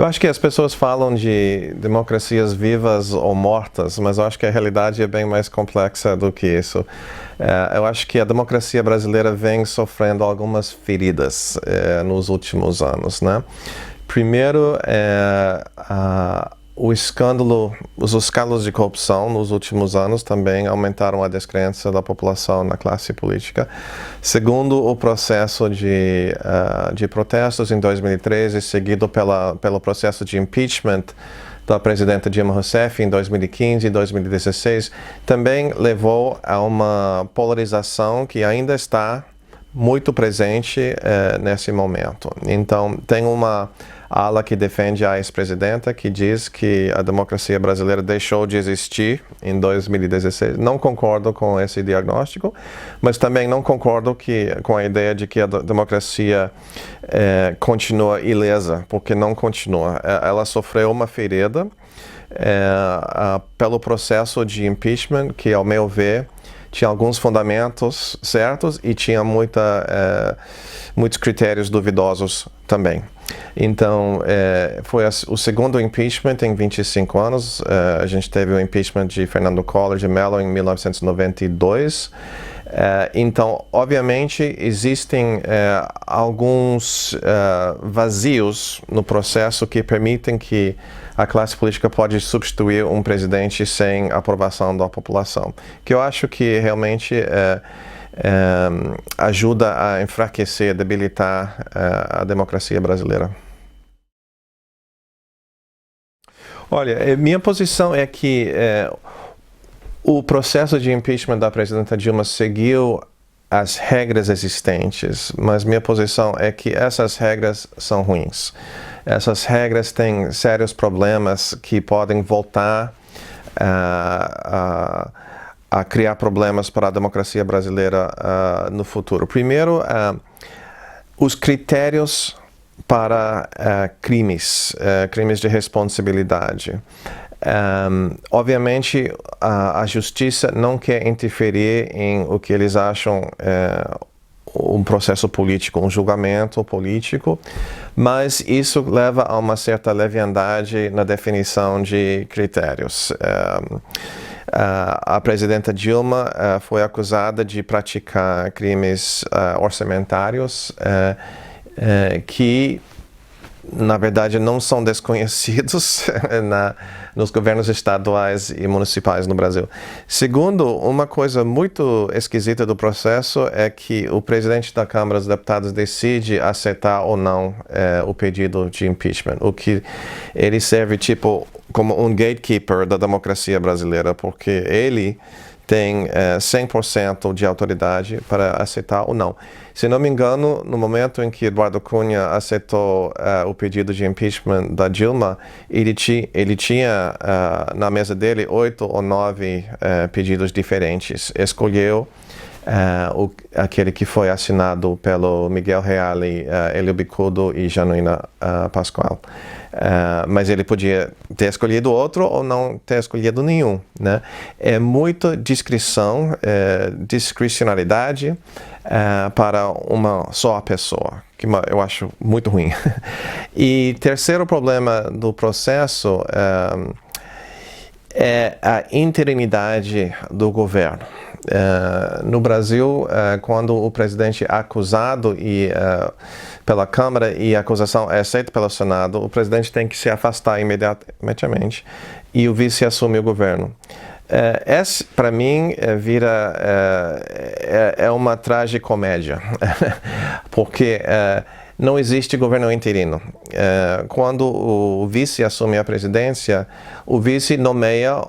Eu acho que as pessoas falam de democracias vivas ou mortas, mas eu acho que a realidade é bem mais complexa do que isso. Eu acho que a democracia brasileira vem sofrendo algumas feridas nos últimos anos, né? Primeiro, os escândalos de corrupção nos últimos anos também aumentaram a descrença da população na classe política. Segundo, o processo de protestos em 2013, seguido pelo processo de impeachment da presidenta Dilma Rousseff em 2015 e 2016, também levou a uma polarização que ainda está muito presente nesse momento. Então, tem uma ala que defende a ex-presidenta, que diz que a democracia brasileira deixou de existir em 2016. Não concordo com esse diagnóstico, mas também não concordo com a ideia de que a democracia continua ilesa, porque não continua. Ela sofreu uma ferida pelo processo de impeachment, que, ao meu ver, tinha alguns fundamentos certos e tinha muitos critérios duvidosos também. Então, foi o segundo impeachment em 25 anos. A gente teve o impeachment de Fernando Collor de Mello em 1992. Então, obviamente, existem alguns vazios no processo que permitem que a classe política pode substituir um presidente sem aprovação da população, que eu acho que realmente ajuda a enfraquecer, debilitar a democracia brasileira. Olha, minha posição é que o processo de impeachment da presidenta Dilma seguiu as regras existentes, mas minha posição é que essas regras são ruins. Essas regras têm sérios problemas que podem voltar a criar problemas para a democracia brasileira no futuro. Primeiro, os critérios para crimes de responsabilidade. Obviamente, a justiça não quer interferir em o que eles acham um processo político, um julgamento político, mas isso leva a uma certa leviandade na definição de critérios. A presidenta Dilma foi acusada de praticar crimes orçamentários que, na verdade, não são desconhecidos nos governos estaduais e municipais no Brasil. Segundo, uma coisa muito esquisita do processo é que o presidente da Câmara dos Deputados decide aceitar ou não o pedido de impeachment, o que ele serve como um gatekeeper da democracia brasileira, porque ele tem 100% de autoridade para aceitar ou não. Se não me engano, no momento em que Eduardo Cunha aceitou o pedido de impeachment da Dilma, ele tinha na mesa dele 8 ou 9 pedidos diferentes. Escolheu aquele que foi assinado pelo Miguel Reale, Hélio Bicudo e Janaína Pascoal. Mas ele podia ter escolhido outro ou não ter escolhido nenhum, né? É muita discricionalidade para uma só pessoa, que eu acho muito ruim. E terceiro problema do processo é a interinidade do governo. No Brasil, quando o presidente é acusado pela Câmara e a acusação é aceita pelo Senado, o presidente tem que se afastar imediatamente e o vice assume o governo. Esse, para mim, é uma tragicomédia, porque não existe governo interino. Quando o vice assume a presidência, o vice nomeia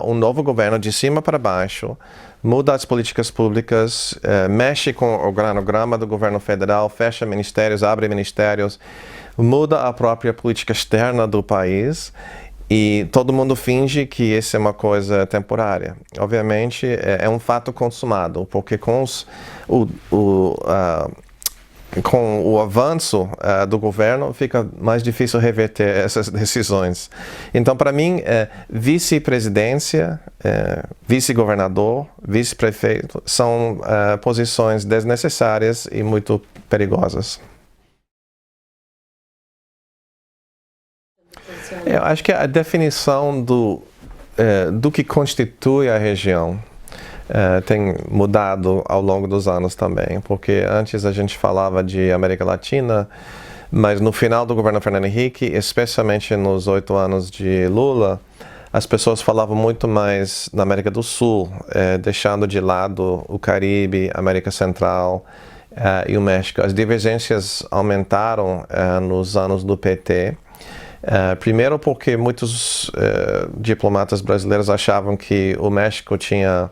um novo governo de cima para baixo, muda as políticas públicas, mexe com o organograma do governo federal, fecha ministérios, abre ministérios, muda a própria política externa do país e todo mundo finge que isso é uma coisa temporária. Obviamente, é um fato consumado, porque com o avanço do governo, fica mais difícil reverter essas decisões. Então, para mim, vice-presidência, vice-governador, vice-prefeito são posições desnecessárias e muito perigosas. Eu acho que a definição do que constitui a região tem mudado ao longo dos anos também, porque antes a gente falava de América Latina, mas no final do governo Fernando Henrique, especialmente nos 8 anos de Lula, as pessoas falavam muito mais na América do Sul, deixando de lado o Caribe, a América Central e o México. As divergências aumentaram nos anos do PT, primeiro porque muitos diplomatas brasileiros achavam que o México tinham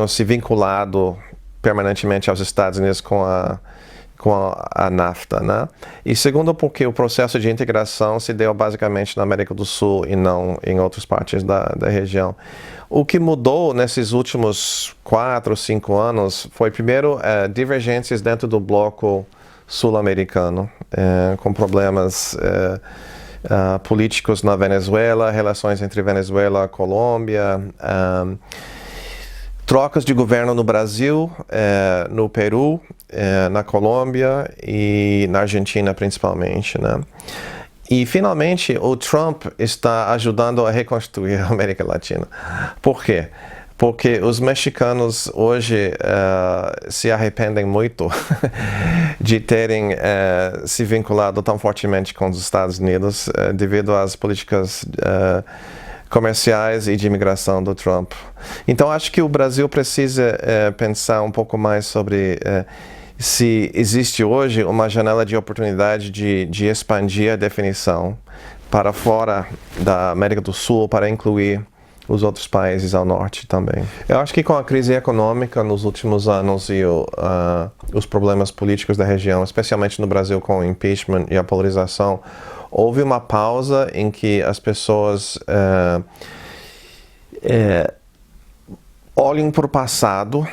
se vinculado permanentemente aos Estados Unidos com a NAFTA, né? E segundo, porque o processo de integração se deu basicamente na América do Sul e não em outras partes da região. O que mudou nesses últimos 4 ou 5 anos foi, primeiro, divergências dentro do bloco sul-americano, com problemas políticos na Venezuela, relações entre Venezuela e Colômbia, trocas de governo no Brasil, no Peru, na Colômbia e na Argentina principalmente, né? E finalmente o Trump está ajudando a reconstruir a América Latina. Por quê? Porque os mexicanos hoje se arrependem muito de terem se vinculado tão fortemente com os Estados Unidos devido às políticas comerciais e de imigração do Trump. Então, acho que o Brasil precisa pensar um pouco mais sobre se existe hoje uma janela de oportunidade de expandir a definição para fora da América do Sul, para incluir os outros países ao norte também. Eu acho que com a crise econômica nos últimos anos e os problemas políticos da região, especialmente no Brasil com o impeachment e a polarização, houve uma pausa em que as pessoas olhem para o passado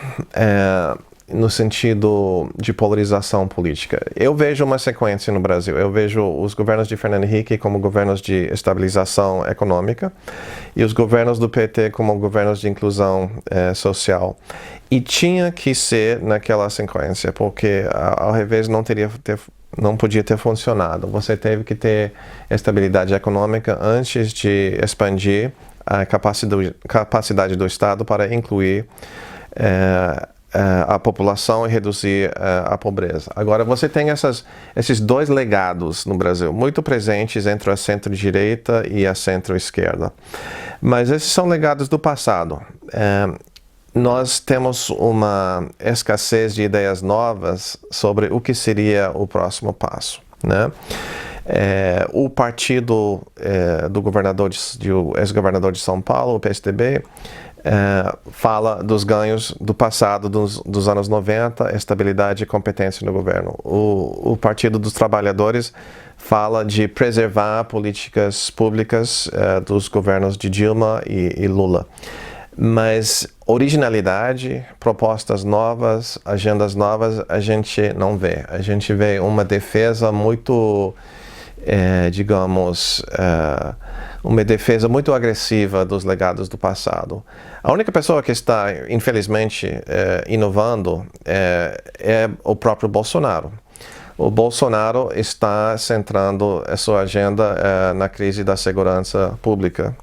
no sentido de polarização política. Eu vejo uma sequência no Brasil. Eu vejo os governos de Fernando Henrique como governos de estabilização econômica e os governos do PT como governos de inclusão social. E tinha que ser naquela sequência, porque ao revés não podia ter funcionado. Você teve que ter estabilidade econômica antes de expandir a capacidade do Estado para incluir a população e reduzir a pobreza. Agora, você tem esses dois legados no Brasil, muito presentes entre a centro-direita e a centro-esquerda. Mas esses são legados do passado. Nós temos uma escassez de ideias novas sobre o que seria o próximo passo, né? O partido do ex-governador de São Paulo, o PSDB, fala dos ganhos do passado, dos anos 90, estabilidade e competência no governo. O Partido dos Trabalhadores fala de preservar políticas públicas dos governos de Dilma e Lula. Mas originalidade, propostas novas, agendas novas, a gente não vê. A gente vê uma defesa muito, uma defesa muito agressiva dos legados do passado. A única pessoa que está, infelizmente, inovando é o próprio Bolsonaro. O Bolsonaro está centrando a sua agenda na crise da segurança pública.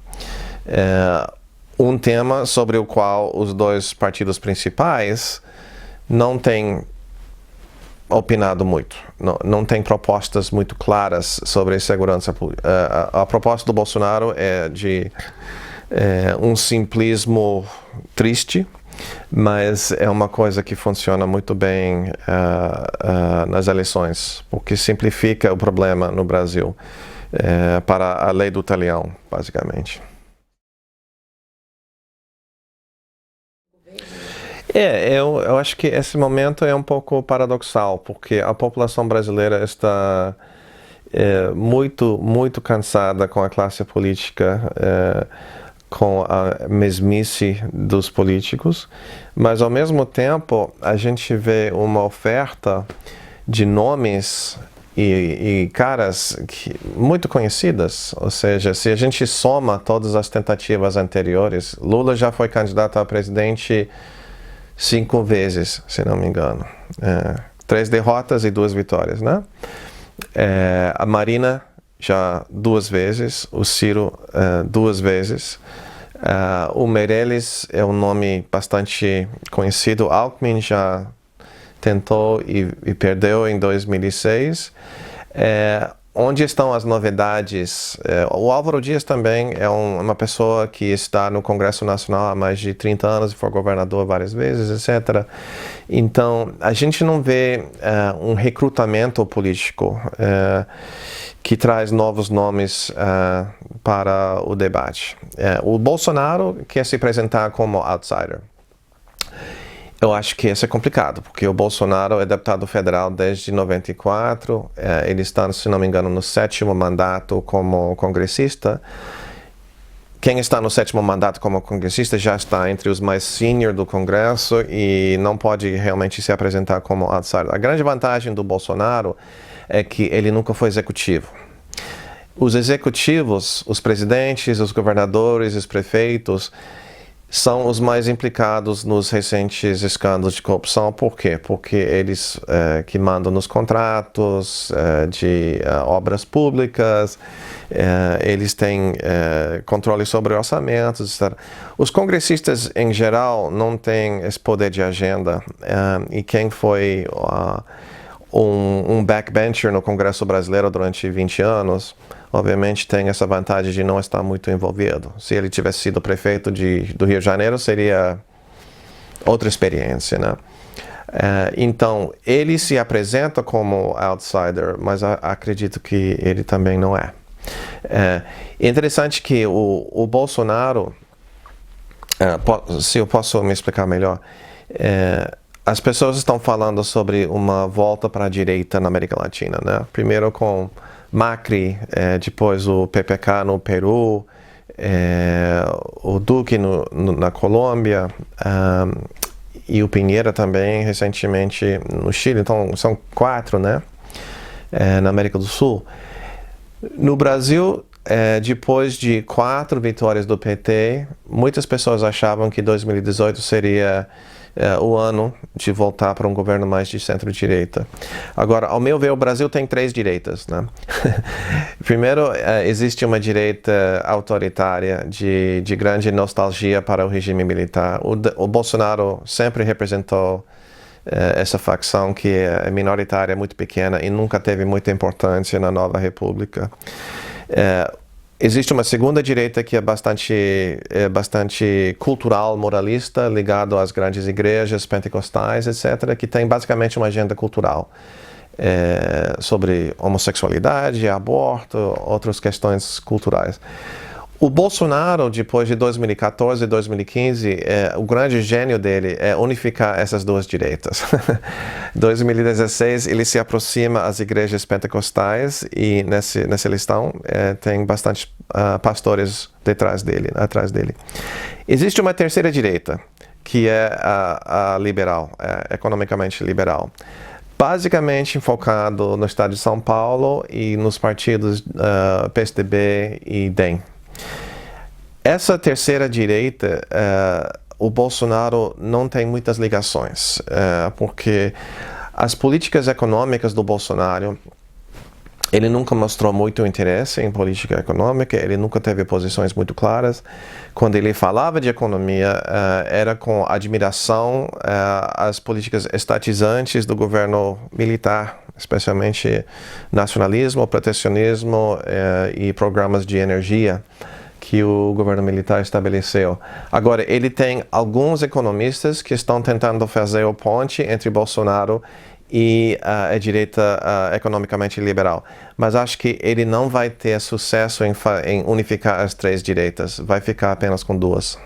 Um tema sobre o qual os dois partidos principais não têm opinado muito, não tem propostas muito claras sobre segurança pública. A proposta do Bolsonaro é de um simplismo triste, mas é uma coisa que funciona muito bem nas eleições, porque simplifica o problema no Brasil para a lei do talião, basicamente. Eu acho que esse momento é um pouco paradoxal, porque a população brasileira está muito, muito cansada com a classe política, com a mesmice dos políticos, mas ao mesmo tempo a gente vê uma oferta de nomes e caras muito conhecidas. Ou seja, se a gente soma todas as tentativas anteriores, Lula já foi candidato a presidente 5 vezes, se não me engano. 3 derrotas e 2 vitórias, né? A Marina já 2 vezes, o Ciro 2 vezes. O Meirelles é um nome bastante conhecido. Alckmin já tentou e perdeu em 2006. Onde estão as novidades? O Álvaro Dias também é uma pessoa que está no Congresso Nacional há mais de 30 anos e foi governador várias vezes, etc. Então, a gente não vê um recrutamento político que traz novos nomes para o debate. O Bolsonaro quer se apresentar como outsider. Eu acho que isso é complicado, porque o Bolsonaro é deputado federal desde 94, ele está, se não me engano, no 7º mandato como congressista. Quem está no 7º mandato como congressista já está entre os mais senior do Congresso e não pode realmente se apresentar como outsider. A grande vantagem do Bolsonaro é que ele nunca foi executivo. Os executivos, os presidentes, os governadores, os prefeitos, são os mais implicados nos recentes escândalos de corrupção. Por quê? Porque eles que mandam nos contratos de obras públicas, eles têm controle sobre orçamentos, etc. Os congressistas, em geral, não têm esse poder de agenda. E quem foi um backbencher no Congresso Brasileiro durante 20 anos, obviamente tem essa vantagem de não estar muito envolvido. Se ele tivesse sido prefeito do Rio de Janeiro, seria outra experiência, né? Então, ele se apresenta como outsider, mas acredito que ele também não é. É interessante que o Bolsonaro, se eu posso me explicar melhor, as pessoas estão falando sobre uma volta para a direita na América Latina, né? Primeiro com Macri, depois o PPK no Peru, o Duque na Colômbia, e o Piñera também recentemente no Chile. Então são 4, né? Na América do Sul. No Brasil, depois de 4 vitórias do PT, muitas pessoas achavam que 2018 seria o ano de voltar para um governo mais de centro-direita. Agora, ao meu ver, o Brasil tem 3 direitas, né? Primeiro, existe uma direita autoritária de grande nostalgia para o regime militar. O Bolsonaro sempre representou essa facção que é minoritária, muito pequena e nunca teve muita importância na nova república. Existe uma segunda direita que é bastante cultural, moralista, ligado às grandes igrejas pentecostais, etc., que tem basicamente uma agenda cultural sobre homossexualidade, aborto, outras questões culturais. O Bolsonaro, depois de 2014 e 2015, o grande gênio dele é unificar essas 2 direitas. Em 2016, ele se aproxima às igrejas pentecostais e nessa eleição tem bastante pastores atrás dele. Existe uma terceira direita, que é a liberal, economicamente liberal. Basicamente focado no estado de São Paulo e nos partidos PSDB e DEM. Essa terceira direita, o Bolsonaro não tem muitas ligações, porque as políticas econômicas do Bolsonaro, ele nunca mostrou muito interesse em política econômica, ele nunca teve posições muito claras. Quando ele falava de economia, era com admiração às políticas estatizantes do governo militar, especialmente nacionalismo, protecionismo e programas de energia que o governo militar estabeleceu. Agora, ele tem alguns economistas que estão tentando fazer o ponte entre Bolsonaro e a direita economicamente liberal. Mas acho que ele não vai ter sucesso em unificar as 3 direitas. Vai ficar apenas com 2.